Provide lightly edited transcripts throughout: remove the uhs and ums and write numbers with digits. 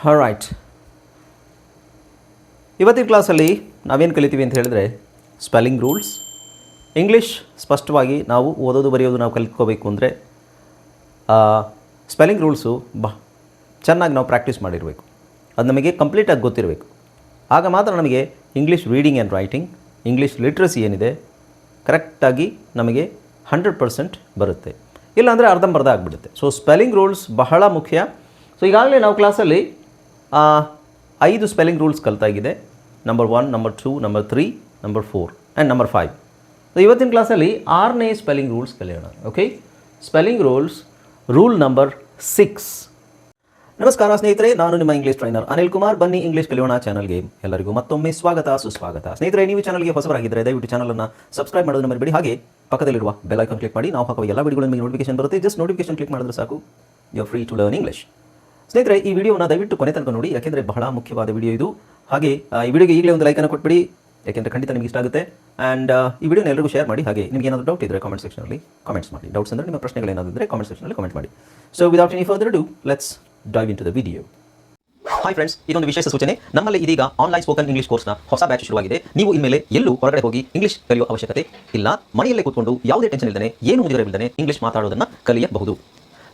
Right, ಇವತ್ತಿನ ಕ್ಲಾಸಲ್ಲಿ ನಾವೇನು ಕಲಿತೀವಿ ಅಂತ ಹೇಳಿದ್ರೆ ಸ್ಪೆಲ್ಲಿಂಗ್ ರೂಲ್ಸ್. ಇಂಗ್ಲೀಷ್ ಸ್ಪಷ್ಟವಾಗಿ ನಾವು ಓದೋದು ಬರೆಯೋದು ನಾವು ಕಲಿತ್ಕೋಬೇಕು ಅಂದರೆ ಸ್ಪೆಲ್ಲಿಂಗ್ ರೂಲ್ಸು ಚೆನ್ನಾಗಿ ನಾವು ಪ್ರಾಕ್ಟೀಸ್ ಮಾಡಿರಬೇಕು. ಅದು ನಮಗೆ ಕಂಪ್ಲೀಟಾಗಿ ಗೊತ್ತಿರಬೇಕು. ಆಗ ಮಾತ್ರ ನಮಗೆ English reading and writing, English literacy ಏನಿದೆ ಕರೆಕ್ಟಾಗಿ ನಮಗೆ 100% ಬರುತ್ತೆ. ಇಲ್ಲಾಂದರೆ ಅರ್ಧಂಬರ್ಧ ಆಗಿಬಿಡುತ್ತೆ. ಸೊ ಸ್ಪೆಲ್ಲಿಂಗ್ ರೂಲ್ಸ್ ಬಹಳ ಮುಖ್ಯ. ಸೊ ಈಗಾಗಲೇ ನಾವು ಕ್ಲಾಸಲ್ಲಿ 5 ಸ್ಪೆಲ್ಲಿಂಗ್ ರೂಲ್ಸ್ ಕಲಿತಾಗಿದೆ. Number 1, number 2, number 3, number 4 and number 5. So ಇವತ್ತಿನ ಕ್ಲಾಸಲ್ಲಿ 6ನೇ ಸ್ಪೆಲ್ಲಿಂಗ್ ರೂಲ್ಸ್ ಕಲಿಯೋಣ. Okay, spelling rule number 6. ನಮಸ್ಕಾರ ಸ್ನೇಹಿತರೆ, ನಾನು ನಿಮ್ಮ ಇಂಗ್ಲೀಷ್ ಟ್ರೈನರ್ ಅನಿಲ್ ಕುಮಾರ್. ಬನ್ನಿ ಇಂಗ್ಲೀಷ್ ಕಲಿಯೋಣ ಚಾನಲ್ಗೆ ಎಲ್ಲರಿಗೂ ಮತ್ತೊಮ್ಮೆ ಸ್ವಾಗತ, ಸುಸ್ವಾಗತ. ಸ್ನೇಹಿತರೆ, ನೀವು ಚಾನಲ್ಗೆ ಹೊಸಬರಾಗಿದ್ದರೆ ದಯವಿಟ್ಟು ಚಾನಲನ್ನು ಸಬ್ಸ್ಕ್ರೈಬ್ ಮಾಡೋದನ್ನು ಮರಿಬೇಡಿ. ಹಾಗೆ ಪಕ್ಕದಲ್ಲಿರುವ ಬೆಲ್ ಐಕಾನ್ ಕ್ಲಿಕ್ ಮಾಡಿ. ನಾವು ಹಾಕುವ ಎಲ್ಲ ವಿಡಿಯೋಗಳ ನಿಮಗೆ ನೋಟಿಫಿಕೇಶನ್ ಬರುತ್ತೆ. ಜಸ್ಟ್ ನೋಟಿಫಿಕೇಶನ್ ಕ್ಲಿಕ್ ಮಾಡಿದ್ರೆ ಸಾಕು, you are free to learn English. ಸ್ನೇಹಿತರೆ, ಈ ವಿಡಿಯೋನ ದಯವಿಟ್ಟು ಕೊನೆ ತನಕ ನೋಡಿ, ಯಾಕೆಂದರೆ ಬಹಳ ಮುಖ್ಯವಾದ ವಿಡಿಯೋ ಇದು. ಹಾಗೆ ಈ ವಿಡಿಯೋಗೆ ಈಗಲೇ ಒಂದು ಲೈಕನ್ನು ಕೊಟ್ಬಿಡಿ, ಯಾಕೆಂದರೆ ಖಂಡಿತ ನಿಮಗೆ ಇಷ್ಟ ಆಗುತ್ತೆ. ಆ್ಯಂಡ್ ಈ ವಿಡಿಯೋನ ಎಲ್ಲರಿಗೂ ಶೇರ್ ಮಾಡಿ. ಹಾಗೆ ನಿಮಗೆ ಏನಾದರೂ ಡೌಟ್ ಇದ್ದರೆ ಕಾಮೆಂಟ್ ಸೆಕ್ಷನಲ್ಲಿ ಕಾಮೆಂಟ್ಸ್ ಮಾಡಿ. ಡೌಟ್ಸ್ ಅಂದರೆ ನಿಮ್ಮ ಪ್ರಶ್ನೆಗಳೇನಾದರೂ ಕಾಮೆಂಟ್ ಸೆಕ್ಷನಲ್ಲಿ ಕಾಮೆಂಟ್ ಮಾಡಿ. So without any further do, let's dive in to the video. Hi friends, ಇದೊಂದು ವಿಶೇಷ ಸೂಚನೆ. ನಮ್ಮಲ್ಲಿ ಇದೀಗ ಆನ್ಲೈನ್ ಸ್ಪೋಕನ್ ಇಂಗ್ಲಿಷ್ ಕೋರ್ಸ್ನ ಹೊಸ ಬ್ಯಾಚ್ ಶುರುವಾಗಿದೆ. ನೀವು ಇನ್ಮೇಲೆ ಎಲ್ಲೂ ಹೊರಗಡೆ ಹೋಗಿ ಇಂಗ್ಲಿಷ್ ಕಲಿಯುವ ಅವಶ್ಯಕತೆ ಇಲ್ಲ. ಮನೆಯಲ್ಲೇ ಕೂತ್ಕೊಂಡು ಯಾವುದೇ ಟೆನ್ಷನ್ ಇಲ್ಲದೆ, ಏನು ಮುಗಿದಿರಬಿಲ್ಲದೆ ಇಂಗ್ಲಿಷ್ ಮಾತಾಡೋದನ್ನು ಕಲಿಯಬಹುದು.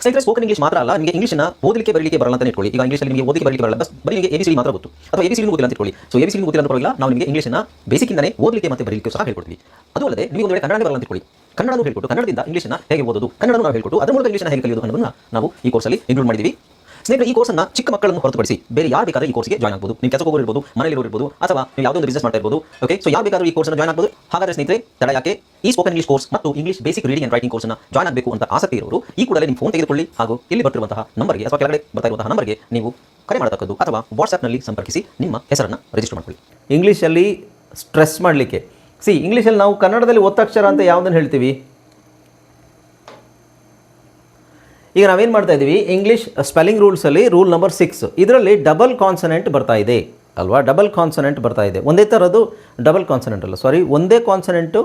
ಸ್ನೇಹಿತರೆ, ಸ್ಪೋಕನ್ ಇಂಗ್ಲಿಷ್ ಮಾತ್ರ ಅಲ್ಲ, ನಿಮಗೆ ಇಂಗ್ಲಿಷ್ನ ಓದಲಿಕ್ಕೆ ಬರಲಿಕ್ಕೆ ಬರಲ್ಲ ಅಂತ ಇಟ್ಕೊಳ್ಳಿ. ಈಗ ಇಂಗ್ಲಿಷಲ್ಲಿ ನಿಮಗೆ ಓದಲಿಕ್ಕೆ ಬರಲಿಕ್ಕೆ ಬರಲ್ಲ, ಬರೀ ನಿಮಗೆ ABCD ಮಾತ್ರ ಗೊತ್ತು, ಅಥವಾ ABCD ಗೊತ್ತಿಲ್ಲ ಅಂತ ಇಟ್ಕೊಳ್ಳಿ. ಸೊ ABCD ಗೊತ್ತಿಲ್ಲ ಅಂತ ಪರವಾಗಿಲ್ಲ, ನಾವು ನಿಮಗೆ ಇಂಗ್ಲಿಷ್ನ ಬೇಸಿಕ್ಕಿಂದನೇ ಓದಲಿಕ್ಕೆ ಮತ್ತು ಬರಲಿಕ್ಕೆ ಸಹ ಹೇಳ್ಕೊಡ್ತೀವಿ. ಅದು ಅಲ್ಲದೆ ನೀವು ಒಂದು ವೇಳೆ ಕನ್ನಡ ಬರಲ್ಲ ಅಂತ ಇಟ್ಕೊಳ್ಳಿ, ಕನ್ನಡನೂ ಹೇಳ್ಕೊಟ್ಟು ಕನ್ನಡದಿಂದ ಇಂಗ್ಲಿಷ್ನ ಹೇಗೆ ಓದೋದು, ಕನ್ನಡನೂ ನಾವು ಹೇಳ್ಕೊಟ್ಟು ಅದರ ಮೂಲಕ ಇಂಗ್ಲಿಷ್ನ ಹೇಗೆ ಕಲಿಯೋದು ಅನ್ನೋದನ್ನು ನಾವು ಈ ಕೋರ್ಸಲ್ಲಿ ಇನ್ಕ್ಲೂಡ್ ಮಾಡಿದ್ದೀವಿ. ಸ್ನೇಹಿತರೆ, ಈ ಕೋರ್ಸನ್ನು ಚಿಕ್ಕ ಮಕ್ಕಳನ್ನು ಹೊರತುಪಡಿಸಿ ಬೇರೆ ಯಾರು ಬೇಕಾದ್ರೆ ಈ ಕೋರ್ಸ್ಗೆ ಜಾಯ್ನ್ ಆಗಬಹುದು. ನೀವು ಕೆಲಸಕ್ಕೆ ಹೋಗಿರ್ಬೋದು, ಮನೆಯಲ್ಲಿ ಇರ್ಬೋದು, ಅಥವಾ ನೀವು ಯಾವುದೋ ಒಂದು ಬಿಸ್ನೆಸ್ ಮಾಡ್ತಾ ಇರ್ಬೋದು. ಓಕೆ, ಸೊ ಯಾರು ಬೇಕಾದ್ರೂ ಈ ಕೋರ್ಸ್ನ ಜಾಯ್ನ್ ಆಗಬಹುದು. ಹಾಗಾದ್ರೆ ಸ್ನೇಹಿತರೆ, ತಡ ಯಾಕೆ, ಈ ಸ್ಪೋಕನ್ ಇಂಗ್ಲಿಷ್ ಕೋರ್ಸ್ ಮತ್ತು English basic reading and writing ಕೋರ್ಸ್ನ ಜಾಯ್ನ್ ಆಗಬೇಕು ಅಂತ ಆಸಕ್ತಿ ಇರೋರು ಈ ಕೂಡಲೇ ನಿಮ್ಮ ಫೋನ್ ತೆಗೆದುಕೊಳ್ಳಿ, ಹಾಗೂ ಇಲ್ಲಿ ಬರ್ತಿರುವಂತಹ ನಂಬರ್ಗೆ ಅಥವಾ ಕೆಳಗಡೆ ಬರ್ತಾ ಇರುವಂತಹ ನಂಬರ್ಗೆ ನೀವು ಕರೆ ಮಾಡತಕ್ಕದ್ದು, ಅಥವಾ ವಾಟ್ಸ್ಆ್ಯಪ್ನಲ್ಲಿ ಸಂಪರ್ಕಿಸಿ ನಿಮ್ಮ ಹೆಸರನ್ನು ರಿಜಿಸ್ಟರ್ ಮಾಡ್ಕೊಳ್ಳಿ. ಇಂಗ್ಲೀಷಲ್ಲಿ ಸ್ಟ್ರೆಸ್ ಮಾಡಲಿಕ್ಕೆ ಇಂಗ್ಲೀಷಲ್ಲಿ ನಾವು ಕನ್ನಡದಲ್ಲಿ ಒತ್ತಕ್ಷರ ಅಂತ ಯಾವುದನ್ನು ಹೇಳ್ತೀವಿ? ಈಗ ನಾವೇನು ಮಾಡ್ತಾ ಇದ್ದೀವಿ, ಇಂಗ್ಲೀಷ್ ಸ್ಪೆಲ್ಲಿಂಗ್ ರೂಲ್ಸಲ್ಲಿ ರೂಲ್ ನಂಬರ್ 6 ಇದರಲ್ಲಿ ಡಬಲ್ ಕಾನ್ಸನೆಂಟ್ ಬರ್ತಾ ಇದೆ ಅಲ್ವಾ? ಡಬಲ್ ಕಾನ್ಸನೆಂಟ್ ಬರ್ತಾ ಇದೆ. ಒಂದೇ ಥರದ್ದು ಡಬಲ್ ಕಾನ್ಸನೆಂಟ್ ಅಲ್ಲ, ಸಾರಿ, ಒಂದೇ ಕಾನ್ಸನೆಂಟು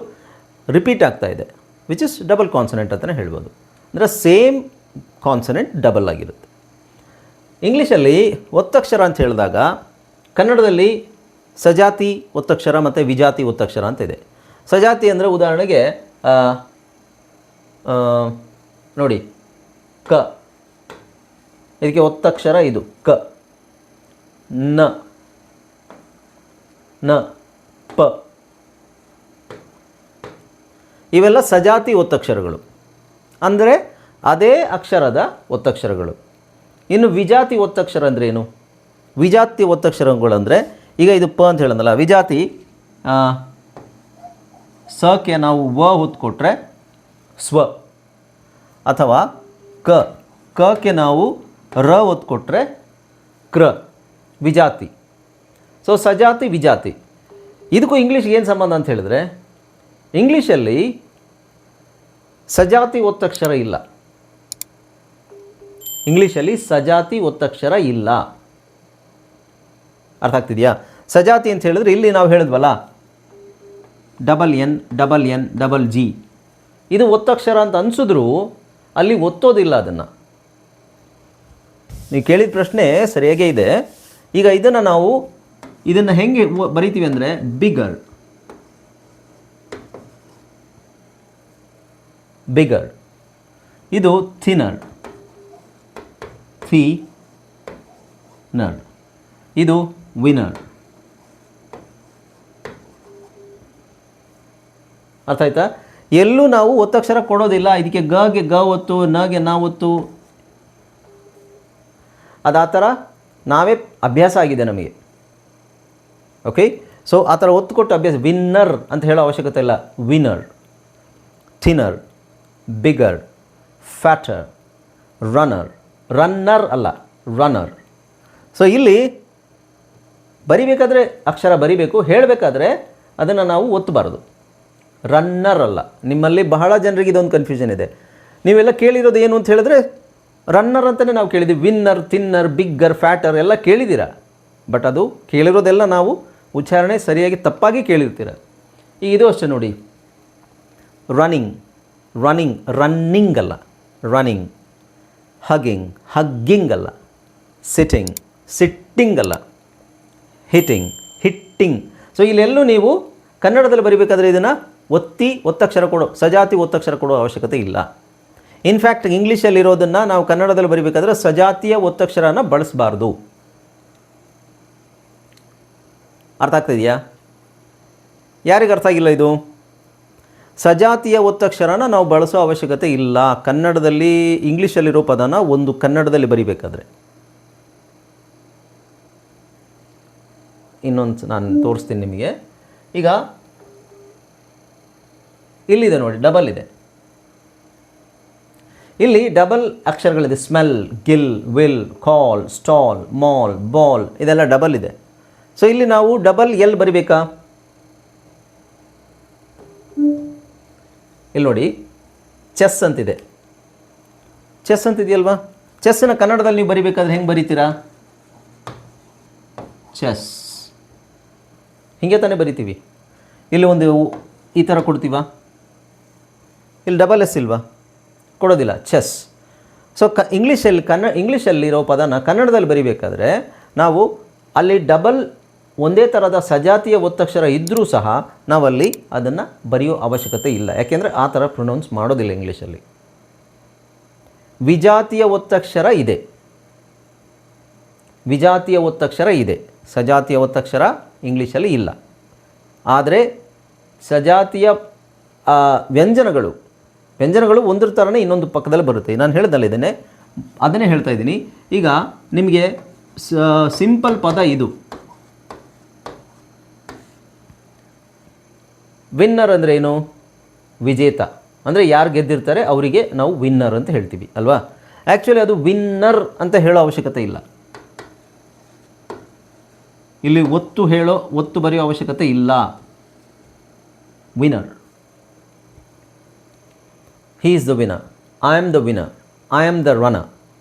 ರಿಪೀಟ್ ಆಗ್ತಾ ಇದೆ, ವಿಚ್ ಇಸ್ ಡಬಲ್ ಕಾನ್ಸನೆಂಟ್ ಅಂತಲೇ ಹೇಳ್ಬೋದು. ಅಂದರೆ ಸೇಮ್ ಕಾನ್ಸನೆಂಟ್ ಡಬಲ್ ಆಗಿರುತ್ತೆ. ಇಂಗ್ಲೀಷಲ್ಲಿ ಒತ್ತಕ್ಷರ ಅಂತ ಹೇಳಿದಾಗ ಕನ್ನಡದಲ್ಲಿ ಸಜಾತಿ ಒತ್ತಕ್ಷರ ಮತ್ತು ವಿಜಾತಿ ಒತ್ತಕ್ಷರ ಅಂತ ಇದೆ. ಸಜಾತಿ ಅಂದರೆ ಉದಾಹರಣೆಗೆ ನೋಡಿ, ಕ, ಇದಕ್ಕೆ ಒತ್ತಕ್ಷರ ಇದು ಕ, ನ, ನ, ಪ, ಇವೆಲ್ಲ ಸಜಾತಿ ಒತ್ತಕ್ಷರಗಳು, ಅಂದರೆ ಅದೇ ಅಕ್ಷರದ ಒತ್ತಕ್ಷರಗಳು. ಇನ್ನು ವಿಜಾತಿ ಒತ್ತಕ್ಷರ ಅಂದರೆ ಏನು? ವಿಜಾತಿ ಒತ್ತಕ್ಷರಗಳಂದರೆ, ಈಗ ಇದು ಪ ಅಂತ ಹೇಳೋದಲ್ಲ, ವಿಜಾತಿ ಸಕ್ಕೆ ನಾವು ವ ಹೊತ್ತು ಕೊಟ್ಟರೆ ಸ್ವ, ಅಥವಾ ಕಕ್ಕೆ ನಾವು ರ ಒತ್ತು ಕೊಟ್ಟರೆ ಕ್ರ, ವಿಜಾತಿ. ಸೊ ಸಜಾತಿ, ವಿಜಾತಿ, ಇದಕ್ಕೂ ಇಂಗ್ಲೀಷ್ಗೆ ಏನು ಸಂಬಂಧ ಅಂತ ಹೇಳಿದ್ರೆ, ಇಂಗ್ಲೀಷಲ್ಲಿ ಸಜಾತಿ ಒತ್ತಕ್ಷರ ಇಲ್ಲ. ಇಂಗ್ಲೀಷಲ್ಲಿ ಸಜಾತಿ ಒತ್ತಕ್ಷರ ಇಲ್ಲ. ಅರ್ಥ ಆಗ್ತಿದೆಯಾ? ಸಜಾತಿ ಅಂತ ಹೇಳಿದ್ರೆ ಇಲ್ಲಿ ನಾವು ಹೇಳಿದ್ವಲ್ಲ, ಡಬಲ್ G, ಇದು ಒತ್ತಕ್ಷರ ಅಂತ ಅನಿಸಿದ್ರೂ ಅಲ್ಲಿ ಒತ್ತೋದಿಲ್ಲ ಅದನ್ನು. ನೀವು ಕೇಳಿದ ಪ್ರಶ್ನೆ ಸರಿಯಾಗೇ ಇದೆ. ಈಗ ಇದನ್ನು ಹೆಂಗೆ ಬರಿತೀವಿ ಅಂದರೆ, ಬಿಗರ್, ಇದು ಥಿನರ್, ಇದು ವಿನರ್. ಅರ್ಥ ಆಯ್ತಾ? ಎಲ್ಲೂ ನಾವು ಒತ್ತಕ್ಷರ ಕೊಡೋದಿಲ್ಲ. ಇದಕ್ಕೆ ಗೆ ಗ ಒತ್ತು, ನಗೆ ನಾ ಒತ್ತು, ಅದು ಆ ಥರ ನಾವೇ ಅಭ್ಯಾಸ ಆಗಿದೆ ನಮಗೆ. ಓಕೆ, ಸೊ ಆ ಥರ ಒತ್ತು ಕೊಟ್ಟು ಅಭ್ಯಾಸ. ವಿನ್ನರ್ ಅಂತ ಹೇಳೋ ಅವಶ್ಯಕತೆ ಇಲ್ಲ. ವಿನರ್, ಥಿನರ್, ಬಿಗರ್, ಫ್ಯಾಟರ್, ರನ್ನರ್ ಅಲ್ಲ, ರನ್ನರ್. ಸೊ ಇಲ್ಲಿ ಬರಿಬೇಕಾದ್ರೆ ಅಕ್ಷರ ಬರಿಬೇಕು, ಹೇಳಬೇಕಾದ್ರೆ ಅದನ್ನು ನಾವು ಒತ್ತಬಾರದು. ರನ್ನರ್ ಅಲ್ಲ. ನಿಮ್ಮಲ್ಲಿ ಬಹಳ ಜನರಿಗೆ ಇದೊಂದು ಕನ್ಫ್ಯೂಷನ್ ಇದೆ. ನೀವೆಲ್ಲ ಕೇಳಿರೋದು ಏನು ಅಂತ ಹೇಳಿದ್ರೆ, ರನ್ನರ್ ಅಂತಲೇ ನಾವು ಕೇಳಿದ್ದೀವಿ. ವಿನ್ನರ್, ಥಿನ್ನರ್, ಬಿಗ್ಗರ್, ಫ್ಯಾಟರ್ ಎಲ್ಲ ಕೇಳಿದ್ದೀರ. ಬಟ್ ಅದು ಕೇಳಿರೋದೆಲ್ಲ ನಾವು ಉಚ್ಚಾರಣೆ ಸರಿಯಾಗಿ ತಪ್ಪಾಗಿ ಕೇಳಿರ್ತೀರ. ಈಗ ಇದು ಅಷ್ಟೇ ನೋಡಿ, ರನ್ನಿಂಗ್ ಅಲ್ಲ, ರನ್ನಿಂಗ್. ಹಗ್ಗಿಂಗ್ ಅಲ್ಲ, ಸಿಟ್ಟಿಂಗ್. ಸಿಟ್ಟಿಂಗ್ ಅಲ್ಲ, ಹಿಟ್ಟಿಂಗ್. ಸೊ ಇಲ್ಲೆಲ್ಲೂ ನೀವು ಕನ್ನಡದಲ್ಲಿ ಬರೀಬೇಕಾದ್ರೆ ಇದನ್ನು ಒತ್ತಕ್ಷರ ಕೊಡೋ, ಸಜಾತಿ ಒತ್ತಕ್ಷರ ಕೊಡೋ ಅವಶ್ಯಕತೆ ಇಲ್ಲ. ಇನ್ಫ್ಯಾಕ್ಟ್ ಇಂಗ್ಲೀಷಲ್ಲಿರೋದನ್ನು ನಾವು ಕನ್ನಡದಲ್ಲಿ ಬರೀಬೇಕಾದ್ರೆ ಸಜಾತಿಯ ಒತ್ತಕ್ಷರನ ಬಳಸಬಾರ್ದು. ಅರ್ಥ ಆಗ್ತಿದೆಯಾ? ಯಾರಿಗೆ ಅರ್ಥ ಆಗಿಲ್ಲ ಇದು? ಸಜಾತಿಯ ಒತ್ತಕ್ಷರನ ನಾವು ಬಳಸೋ ಅವಶ್ಯಕತೆ ಇಲ್ಲ ಕನ್ನಡದಲ್ಲಿ. ಇಂಗ್ಲೀಷಲ್ಲಿರೋ ಪದನ ಒಂದು ಕನ್ನಡದಲ್ಲಿ ಬರಿಬೇಕಾದ್ರೆ. ಇನ್ನೊಂದು ನಾನು ತೋರಿಸ್ತೀನಿ ನಿಮಗೆ. ಈಗ ಇಲ್ಲಿದೆ ನೋಡಿ, ಡಬಲ್ ಇದೆ. ಇಲ್ಲಿ ಡಬಲ್ ಅಕ್ಷರಗಳಿದೆ. Smell, gill, will, call, stall, mall, ball, ಇದೆಲ್ಲ ಡಬಲ್ ಇದೆ. ಸೊ ಇಲ್ಲಿ ನಾವು ಡಬಲ್ ಎಲ್ ಬರಿಬೇಕಾ? ಇಲ್ಲಿ ನೋಡಿ, ಚೆಸ್ ಅಂತಿದೆ. ಚೆಸ್ ಅಂತಿದೆಯಲ್ವಾ? ಚೆಸ್ಸನ್ನು ಕನ್ನಡದಲ್ಲಿ ನೀವು ಬರಿಬೇಕಾದ್ರೆ ಹೆಂಗೆ ಬರಿತೀರಾ? ಚೆಸ್ ಹೀಗೆ ತಾನೇ ಬರಿತೀವಿ. ಇಲ್ಲಿ ಒಂದು ಈ ಥರ ಕೊಡ್ತೀವಾ? ಇಲ್ಲಿ ಡಬಲ್ ಎಸ್ ಇಲ್ವಾ? ಕೊಡೋದಿಲ್ಲ. ಚೆಸ್. ಸೊ ಇಂಗ್ಲೀಷಲ್ಲಿರೋ ಪದನ ಕನ್ನಡದಲ್ಲಿ ಬರಿಬೇಕಾದ್ರೆ ನಾವು ಅಲ್ಲಿ ಡಬಲ್ ಒಂದೇ ಥರದ ಸಜಾತಿಯ ಒತ್ತಕ್ಷರ ಇದ್ದರೂ ಸಹ ನಾವಲ್ಲಿ ಅದನ್ನು ಬರೆಯೋ ಅವಶ್ಯಕತೆ ಇಲ್ಲ. ಯಾಕೆಂದರೆ ಆ ಥರ ಪ್ರೊನೌನ್ಸ್ ಮಾಡೋದಿಲ್ಲ ಇಂಗ್ಲೀಷಲ್ಲಿ. ವಿಜಾತಿಯ ಒತ್ತಕ್ಷರ ಇದೆ, ವಿಜಾತಿಯ ಒತ್ತಕ್ಷರ ಇದೆ, ಸಜಾತಿಯ ಒತ್ತಕ್ಷರ ಇಂಗ್ಲೀಷಲ್ಲಿ ಇಲ್ಲ. ಆದರೆ ಸಜಾತಿಯ ವ್ಯಂಜನಗಳು ಒಂದ್ರ ಥರನೇ ಇನ್ನೊಂದು ಪಕ್ಕದಲ್ಲಿ ಬರುತ್ತೆ. ನಾನು ಹೇಳ್ದಲ್ಲಿದ್ದೇನೆ, ಅದನ್ನೇ ಹೇಳ್ತಾ ಇದ್ದೀನಿ. ಈಗ ನಿಮಗೆ ಸಿಂಪಲ್ ಪದ ಇದು. ವಿನ್ನರ್ ಅಂದರೆ ಏನು? ವಿಜೇತ. ಅಂದರೆ ಯಾರು ಗೆದ್ದಿರ್ತಾರೆ ಅವರಿಗೆ ನಾವು ವಿನ್ನರ್ ಅಂತ ಹೇಳ್ತೀವಿ ಅಲ್ವಾ? ಆ್ಯಕ್ಚುಲಿ ಅದು ವಿನ್ನರ್ ಅಂತ ಹೇಳೋ ಅವಶ್ಯಕತೆ ಇಲ್ಲ. ಇಲ್ಲಿ ಒತ್ತು ಬರೆಯೋ ಅವಶ್ಯಕತೆ ಇಲ್ಲ. Winner. He is the winner. I am the winner. I am the runner.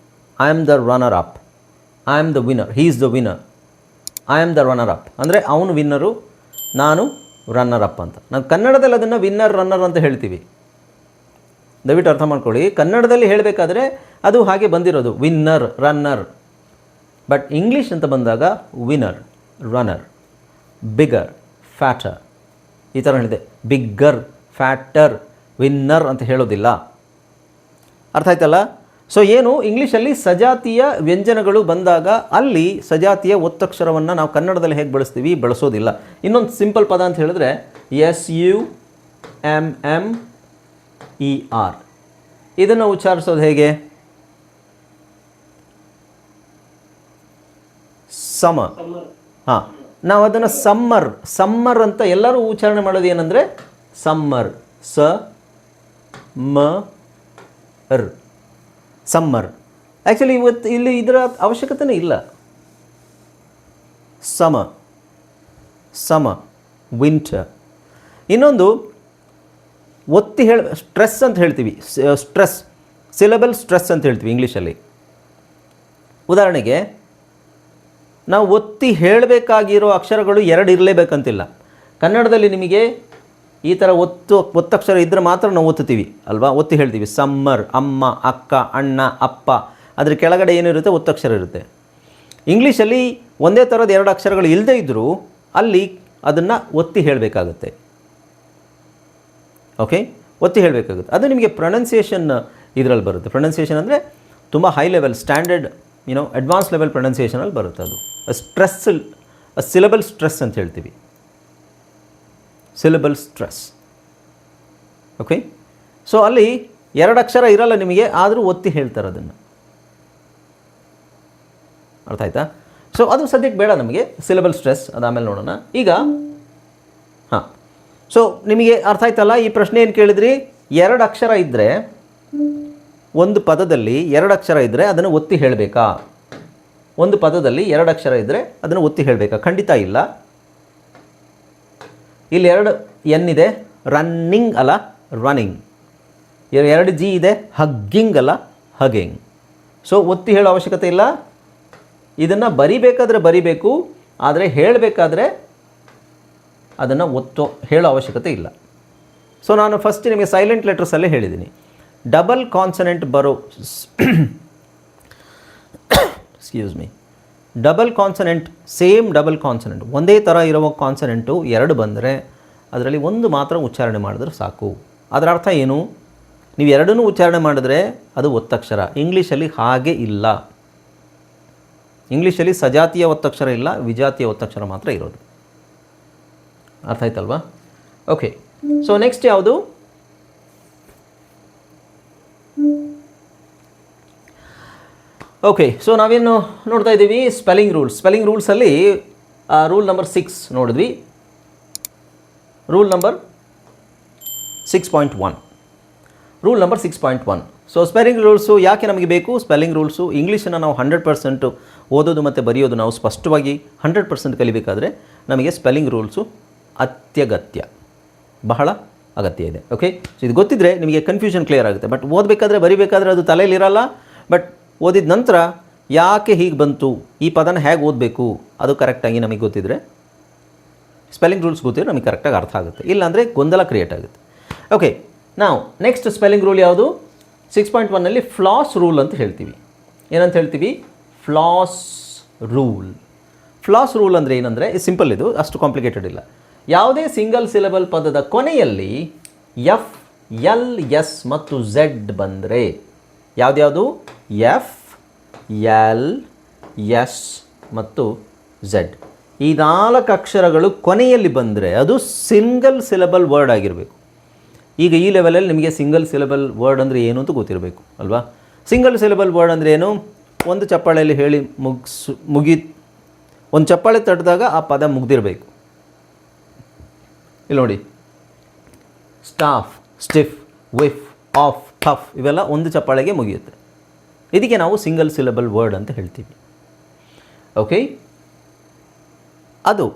I am the runner up. I am the winner. He is the winner. I am the runner up. ಅಂದರೆ ಅವನು winner, ನಾನು runner up ಅಂತ. ನಾವು ಕನ್ನಡದಲ್ಲಿ ಅದನ್ನು winner runner ಅಂತ ಹೇಳ್ತೀವಿ. ದಯವಿಟ್ಟು ಅರ್ಥ ಮಾಡ್ಕೊಳ್ಳಿ. ಕನ್ನಡದಲ್ಲಿ ಹೇಳಬೇಕಾದ್ರೆ ಅದು ಹಾಗೆ ಬಂದಿರೋದು, ವಿನ್ನರ್ ರನ್ನರ್. ಬಟ್ ಇಂಗ್ಲೀಷ್ ಅಂತ ಬಂದಾಗ ವಿನ್ನರ್, ರನ್ನರ್, ಬಿಗರ್, ಫ್ಯಾಟರ್, ಈ ಥರ ಹೇಳಿದೆ. ಬಿಗ್ಗರ್, ಫ್ಯಾಟರ್, ವಿನ್ನರ್ ಅಂತ ಹೇಳೋದಿಲ್ಲ. ಅರ್ಥ ಆಯ್ತಲ್ಲ? ಸೊ ಏನು, ಇಂಗ್ಲೀಷಲ್ಲಿ ಸಜಾತಿಯ ವ್ಯಂಜನಗಳು ಬಂದಾಗ ಅಲ್ಲಿ ಸಜಾತಿಯ ಒತ್ತಕ್ಷರವನ್ನು ನಾವು ಕನ್ನಡದಲ್ಲಿ ಹೇಗೆ ಬಳಸ್ತೀವಿ? ಬಳಸೋದಿಲ್ಲ. ಇನ್ನೊಂದು ಸಿಂಪಲ್ ಪದ ಅಂತ ಹೇಳಿದ್ರೆ SUMMER. ಇದನ್ನು ಉಚ್ಚಾರಿಸೋದು ಹೇಗೆ? ಸಮರ್. ಹಾಂ, ನಾವು ಅದನ್ನು ಸಮ್ಮರ್ ಅಂತ ಎಲ್ಲರೂ ಉಚ್ಚಾರಣೆ ಮಾಡೋದು ಏನಂದರೆ ಸಮ್ಮರ್. ಸಮ್ಮರ್. ಆ್ಯಕ್ಚುಲಿ ಇಲ್ಲಿ ಇದರ ಅವಶ್ಯಕತೆನೇ ಇಲ್ಲ. ಸಮ, ವಿಂಟರ್. ಇನ್ನೊಂದು ಒತ್ತಿ ಸ್ಟ್ರೆಸ್ ಅಂತ ಹೇಳ್ತೀವಿ. ಸಿಲೆಬಲ್ ಸ್ಟ್ರೆಸ್ ಅಂತ ಹೇಳ್ತೀವಿ ಇಂಗ್ಲೀಷಲ್ಲಿ. ಉದಾಹರಣೆಗೆ ನಾವು ಒತ್ತಿ ಹೇಳಬೇಕಾಗಿರೋ ಅಕ್ಷರಗಳು 2 ಇರಲೇಬೇಕಂತಿಲ್ಲ. ಕನ್ನಡದಲ್ಲಿ ನಿಮಗೆ ಈ ಥರ ಒತ್ತಕ್ಷರ ಇದ್ದರೆ ಮಾತ್ರ ನಾವು ಒತ್ತುತ್ತೀವಿ ಅಲ್ವಾ? ಒತ್ತಿ ಹೇಳ್ತೀವಿ. ಸಮ್ಮರ್, ಅಮ್ಮ, ಅಕ್ಕ, ಅಣ್ಣ, ಅಪ್ಪ. ಅದರ ಕೆಳಗಡೆ ಏನಿರುತ್ತೆ? ಒತ್ತಕ್ಷರ ಇರುತ್ತೆ. ಇಂಗ್ಲೀಷಲ್ಲಿ ಒಂದೇ ಥರದ 2 ಅಕ್ಷರಗಳು ಇಲ್ಲದೇ ಇದ್ದರೂ ಅಲ್ಲಿ ಅದನ್ನು ಒತ್ತಿ ಹೇಳಬೇಕಾಗುತ್ತೆ. ಓಕೆ, ಒತ್ತಿ ಹೇಳಬೇಕಾಗುತ್ತೆ. ಅದು ನಿಮಗೆ ಪ್ರೊನೌನ್ಸಿಯೇಷನ್ ಇದರಲ್ಲಿ ಬರುತ್ತೆ. ಪ್ರೊನೌನ್ಸಿಯೇಷನ್ ಅಂದರೆ ತುಂಬ high level, standard, advance level ಪ್ರೊನೌನ್ಸಿಯೇಷನಲ್ಲಿ ಬರುತ್ತೆ. ಅದು ಸಿಲೆಬಲ್ ಸ್ಟ್ರೆಸ್ ಅಂತ ಹೇಳ್ತೀವಿ. Syllable stress. ಓಕೆ, ಸೊ ಅಲ್ಲಿ 2 ಅಕ್ಷರ ಇರಲ್ಲ ನಿಮಗೆ, ಆದರೂ ಒತ್ತಿ ಹೇಳ್ತಾರೆ ಅದನ್ನು. ಅರ್ಥ ಆಯ್ತಾ? ಸೊ ಅದು ಸದ್ಯಕ್ಕೆ ಬೇಡ ನಮಗೆ, ಸಿಲೆಬಲ್ ಸ್ಟ್ರೆಸ್. ಅದಾದಮೇಲೆ ನೋಡೋಣ. ಈಗ ಹಾಂ, ಸೊ ನಿಮಗೆ ಅರ್ಥ ಆಯ್ತಲ್ಲ? ಈ ಪ್ರಶ್ನೆ ಏನು ಕೇಳಿದ್ರಿ? 2 ಅಕ್ಷರ ಇದ್ದರೆ, ಒಂದು ಪದದಲ್ಲಿ 2 ಅಕ್ಷರ ಇದ್ದರೆ ಅದನ್ನು ಒತ್ತಿ ಹೇಳಬೇಕಾ? ಒಂದು ಪದದಲ್ಲಿ 2 ಅಕ್ಷರ ಇದ್ದರೆ ಅದನ್ನು ಒತ್ತಿ ಹೇಳಬೇಕಾ? ಖಂಡಿತ ಇಲ್ಲ. ಇಲ್ಲಿ 2 N ಇದೆ, ರನ್ನಿಂಗ್ ಅಲ್ಲ ರನ್ನಿಂಗ್. 2 G ಇದೆ, ಹಗ್ಗಿಂಗ್ ಅಲ್ಲ ಹಗಿಂಗ್. ಸೊ ಒತ್ತಿ ಹೇಳೋ ಅವಶ್ಯಕತೆ ಇಲ್ಲ. ಇದನ್ನು ಬರಿಬೇಕಾದ್ರೆ ಬರಿಬೇಕು, ಆದರೆ ಹೇಳಬೇಕಾದ್ರೆ ಅದನ್ನು ಹೇಳೋ ಅವಶ್ಯಕತೆ ಇಲ್ಲ. ಸೊ ನಾನು ಫಸ್ಟ್ ನಿಮಗೆ ಸೈಲೆಂಟ್ ಲೆಟರ್ಸಲ್ಲೇ ಹೇಳಿದ್ದೀನಿ. ಡಬಲ್ ಕಾನ್ಸನೆಂಟ್ ಬರೋ double consonant, same double consonant, ಒಂದೇ ಥರ ಇರುವ ಕಾನ್ಸನೆಂಟು ಎರಡು ಬಂದರೆ ಅದರಲ್ಲಿ ಒಂದು ಮಾತ್ರ ಉಚ್ಚಾರಣೆ ಮಾಡಿದ್ರೆ ಸಾಕು. ಅದರ ಅರ್ಥ ಏನು? ನೀವು ಎರಡನ್ನೂ ಉಚ್ಚಾರಣೆ ಮಾಡಿದ್ರೆ ಅದು ಒತ್ತಕ್ಷರ. ಇಂಗ್ಲೀಷಲ್ಲಿ ಹಾಗೆ ಇಲ್ಲ. ಇಂಗ್ಲೀಷಲ್ಲಿ ಸಜಾತಿಯ ಒತ್ತಕ್ಷರ ಇಲ್ಲ, ವಿಜಾತಿಯ ಒತ್ತಕ್ಷರ ಮಾತ್ರ ಇರೋದು. ಅರ್ಥ ಆಯ್ತಲ್ವಾ? ಓಕೆ, ಸೊ ನೆಕ್ಸ್ಟ್ ಯಾವುದು? ಓಕೆ, ಸೊ ನಾವೇನು ನೋಡ್ತಾ ಇದ್ದೀವಿ? Spelling rules. ಸ್ಪೆಲ್ಲಿಂಗ್ ರೂಲ್ಸಲ್ಲಿ ರೂಲ್ ನಂಬರ್ 6 ನೋಡಿದ್ವಿ. Rule number 6.1. Rule number 6.1. So spelling rules ಯಾಕೆ ನಮಗೆ ಬೇಕು? ಸ್ಪೆಲ್ಲಿಂಗ್ ರೂಲ್ಸು ಇಂಗ್ಲೀಷನ್ನು ನಾವು 100% ಓದೋದು ಮತ್ತು ಬರೆಯೋದು ನಾವು ಸ್ಪಷ್ಟವಾಗಿ 100% ಕಲಿಬೇಕಾದ್ರೆ ನಮಗೆ ಸ್ಪೆಲ್ಲಿಂಗ್ ರೂಲ್ಸು ಅತ್ಯಗತ್ಯ, ಬಹಳ ಅಗತ್ಯ ಇದೆ. ಓಕೆ, ಸೊ ಇದು ಗೊತ್ತಿದ್ದರೆ ನಿಮಗೆ ಕನ್ಫ್ಯೂಷನ್ ಕ್ಲಿಯರ್ ಆಗುತ್ತೆ. ಬಟ್ ಓದಬೇಕಾದ್ರೆ ಬರಿಬೇಕಾದ್ರೆ ಅದು ತಲೆಯಲ್ಲಿರಲ್ಲ. ಬಟ್ ಓದಿದ ನಂತರ ಯಾಕೆ ಹೀಗೆ ಬಂತು, ಈ ಪದನ ಹೇಗೆ ಓದಬೇಕು ಅದು ಕರೆಕ್ಟಾಗಿ ನಮಗೆ ಗೊತ್ತಿದ್ದರೆ, ಸ್ಪೆಲ್ಲಿಂಗ್ ರೂಲ್ಸ್ ಗೊತ್ತಿದ್ರೆ ನಮಗೆ ಕರೆಕ್ಟಾಗಿ ಅರ್ಥ ಆಗುತ್ತೆ. ಇಲ್ಲಾಂದರೆ ಗೊಂದಲ ಕ್ರಿಯೇಟ್ ಆಗುತ್ತೆ. ಓಕೆ, ನಾವು ನೆಕ್ಸ್ಟ್ ಸ್ಪೆಲ್ಲಿಂಗ್ ರೂಲ್ ಯಾವುದು? 6.1ನಲ್ಲಿ ಫ್ಲಾಸ್ ರೂಲ್ ಅಂತ ಹೇಳ್ತೀವಿ. ಏನಂತ ಹೇಳ್ತೀವಿ? Flaws rule. ಫ್ಲಾಸ್ ರೂಲ್ ಅಂದರೆ ಏನಂದರೆ, ಸಿಂಪಲ್, ಇದು ಅಷ್ಟು ಕಾಂಪ್ಲಿಕೇಟೆಡ್ ಇಲ್ಲ. ಯಾವುದೇ ಸಿಂಗಲ್ ಸಿಲೆಬಲ್ ಪದದ ಕೊನೆಯಲ್ಲಿ ಎಫ್, ಎಲ್, ಎಸ್ ಮತ್ತು ಝೆಡ್ ಬಂದರೆ, ಯಾವುದ್ಯಾವುದು? ಎಫ್, ಎಲ್, ಎಸ್ ಮತ್ತು ಝೆಡ್, ಈ 4 ಅಕ್ಷರಗಳು ಕೊನೆಯಲ್ಲಿ ಬಂದರೆ ಅದು ಸಿಂಗಲ್ ಸಿಲೆಬಲ್ ವರ್ಡ್ ಆಗಿರಬೇಕು. ಈಗ ಈ ಲೆವೆಲಲ್ಲಿ ನಿಮಗೆ ಸಿಂಗಲ್ ಸಿಲೆಬಲ್ ವರ್ಡ್ ಅಂದರೆ ಏನು ಅಂತ ಗೊತ್ತಿರಬೇಕು ಅಲ್ವಾ? ಸಿಂಗಲ್ ಸಿಲೆಬಲ್ ವರ್ಡ್ ಅಂದರೆ ಏನು? ಒಂದು ಚಪ್ಪಾಳೆಯಲ್ಲಿ ಹೇಳಿ ಒಂದು ಚಪ್ಪಾಳೆ ತಟ್ಟಿದಾಗ ಆ ಪದ ಮುಗ್ದಿರಬೇಕು. ಇಲ್ಲಿ ನೋಡಿ, staff, stiff, whiff, of, puff ಇವೆಲ್ಲ ಒಂದು ಚಪ್ಪಾಳೆಗೆ ಮುಗಿಯುತ್ತೆ. ಇದಕ್ಕೆ ನಾವು ಸಿಂಗಲ್ ಸಿಲೆಬಲ್ ವರ್ಡ್ ಅಂತ ಹೇಳ್ತೀವಿ. ಓಕೆ, ಅದು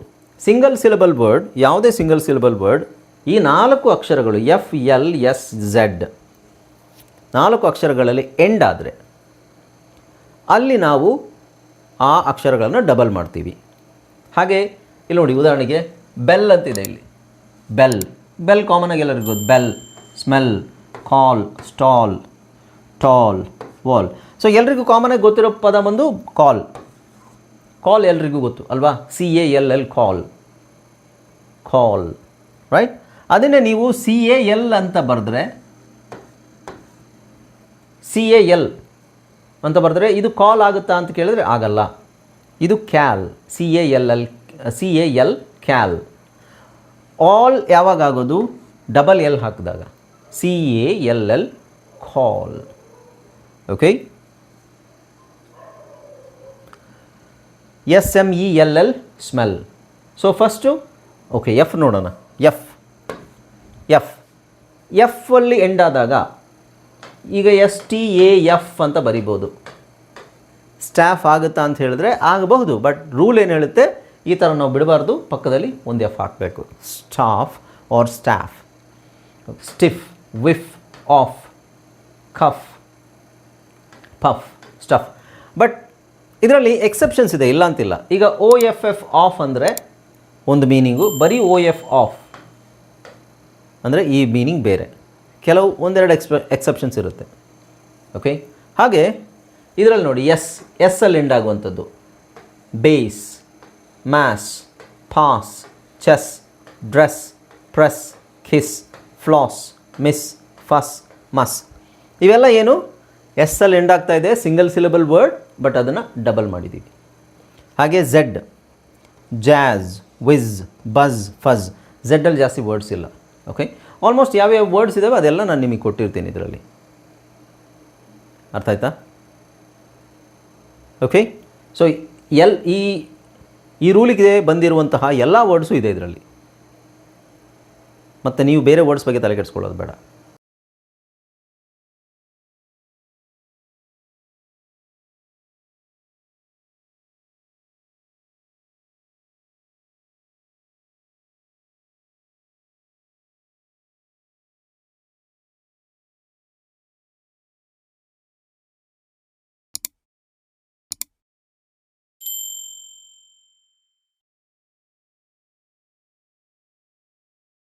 ಸಿಂಗಲ್ ಸಿಲೆಬಲ್ ವರ್ಡ್. ಯಾವುದೇ ಸಿಂಗಲ್ ಸಿಲೆಬಲ್ ವರ್ಡ್ ಈ 4 ಅಕ್ಷರಗಳು ಎಫ್, ಎಲ್, ಎಸ್, ಝೆಡ್ 4 ಅಕ್ಷರಗಳಲ್ಲಿ ಎಂಡ್ ಆದರೆ ಅಲ್ಲಿ ನಾವು ಆ ಅಕ್ಷರಗಳನ್ನು ಡಬಲ್ ಮಾಡ್ತೀವಿ. ಹಾಗೆ ಇಲ್ಲಿ ನೋಡಿ, ಉದಾಹರಣೆಗೆ ಬೆಲ್ ಅಂತಿದೆ. ಇಲ್ಲಿ ಬೆಲ್, ಬೆಲ್ ಕಾಮನ್ ಆಗಿ ಎಲ್ಲರಿಗೂ ಗೊತ್ತು. ಬೆಲ್, ಸ್ಮೆಲ್, ಕಾಲ್, ಸ್ಟಾಲ್, ಟಾಲ್, ವಾಲ್. ಸೊ ಎಲ್ರಿಗೂ ಕಾಮನ್ ಆಗಿ ಗೊತ್ತಿರೋ ಪದ ಬಂದು ಕಾಲ್. ಕಾಲ್ ಎಲ್ರಿಗೂ ಗೊತ್ತು ಅಲ್ವಾ? CALL, ಕಾಲ್, ಕಾಲ್, ರೈಟ್? ಅದನ್ನೇ ನೀವು CAL ಅಂತ ಬರೆದ್ರೆ, CAL ಅಂತ ಬರೆದ್ರೆ ಇದು ಕಾಲ್ ಆಗುತ್ತಾ ಅಂತ ಕೇಳಿದ್ರೆ ಆಗಲ್ಲ. ಇದು ಕ್ಯಾಲ್, CAL, ಕ್ಯಾಲ್. ಆಲ್ ಯಾವಾಗ ಆಗೋದು? ಡಬಲ್ ಎಲ್ ಹಾಕಿದಾಗ, CALL, call. Okay, SMELL, smell. So first okay, F ನೋಡೋಣ. ಎಫ್ ಅಲ್ಲಿ ಎಂಡ್ ಆದಾಗ ಈಗ STAF ಅಂತ ಬರಿಬೋದು. ಸ್ಟಾಫ್ ಆಗುತ್ತಾ ಅಂತ ಹೇಳಿದ್ರೆ ಆಗಬಹುದು. ಬಟ್ ರೂಲ್ ಏನು ಹೇಳುತ್ತೆ? ಈ ಥರ ನಾವು ಬಿಡಬಾರ್ದು, ಪಕ್ಕದಲ್ಲಿ ಒಂದು ಎಫ್ ಹಾಕಬೇಕು. Staff or staff, stiff, whiff, off, cuff, puff, stuff. But ಇದರಲ್ಲಿ ಎಕ್ಸೆಪ್ಷನ್ಸ್ ಇದೆ, ಇಲ್ಲ ಅಂತಿಲ್ಲ. ಈಗ OFF ಆಫ್ ಅಂದರೆ ಒಂದು ಮೀನಿಂಗು, ಬರೀ OF ಆಫ್ ಅಂದರೆ ಈ ಮೀನಿಂಗ್ ಬೇರೆ. ಕೆಲವು ಒಂದೆರಡು ಎಕ್ಸೆಪ್ಷನ್ಸ್ ಇರುತ್ತೆ. ಓಕೆ, ಹಾಗೆ ಇದರಲ್ಲಿ ನೋಡಿ, ಎಸ್ ಅಲ್ಲಿ ಎಂಡ್ ಆಗುವಂಥದ್ದು bass, mass, pass, chess, dress, press, kiss, floss, miss, fuss, muss. ಇವೆಲ್ಲ ಏನು? ಎಸ್ ಅಲ್ಲಿ ಎಂಡ್ ಆಗ್ತಾ ಇದೆ, ಸಿಂಗಲ್ ಸಿಲೆಬಲ್ ವರ್ಡ್, ಬಟ್ ಅದನ್ನು ಡಬಲ್ ಮಾಡಿದ್ದೀವಿ. ಹಾಗೆ Z, jazz, whiz, buzz, fuzz. ಝೆಡ್ಡಲ್ಲಿ ಜಾಸ್ತಿ ವರ್ಡ್ಸ್ ಇಲ್ಲ. ಓಕೆ, ಆಲ್ಮೋಸ್ಟ್ ಯಾವ್ಯಾವ ವರ್ಡ್ಸ್ ಇದ್ದಾವೆ ಅದೆಲ್ಲ ನಾನು ನಿಮಗೆ ಕೊಟ್ಟಿರ್ತೀನಿ ಇದರಲ್ಲಿ. ಅರ್ಥ ಆಯ್ತಾ? ಓಕೆ, ಸೊ ಈ ರೂಲಿಗೆ ಬಂದಿರುವಂತಹ ಎಲ್ಲ ವರ್ಡ್ಸು ಇದೆ ಇದರಲ್ಲಿ. ಮತ್ತು ನೀವು ಬೇರೆ ವರ್ಡ್ಸ್ ಬಗ್ಗೆ ತಲೆ ಕೆಡಿಸ್ಕೊಳ್ಳೋದು ಬೇಡ.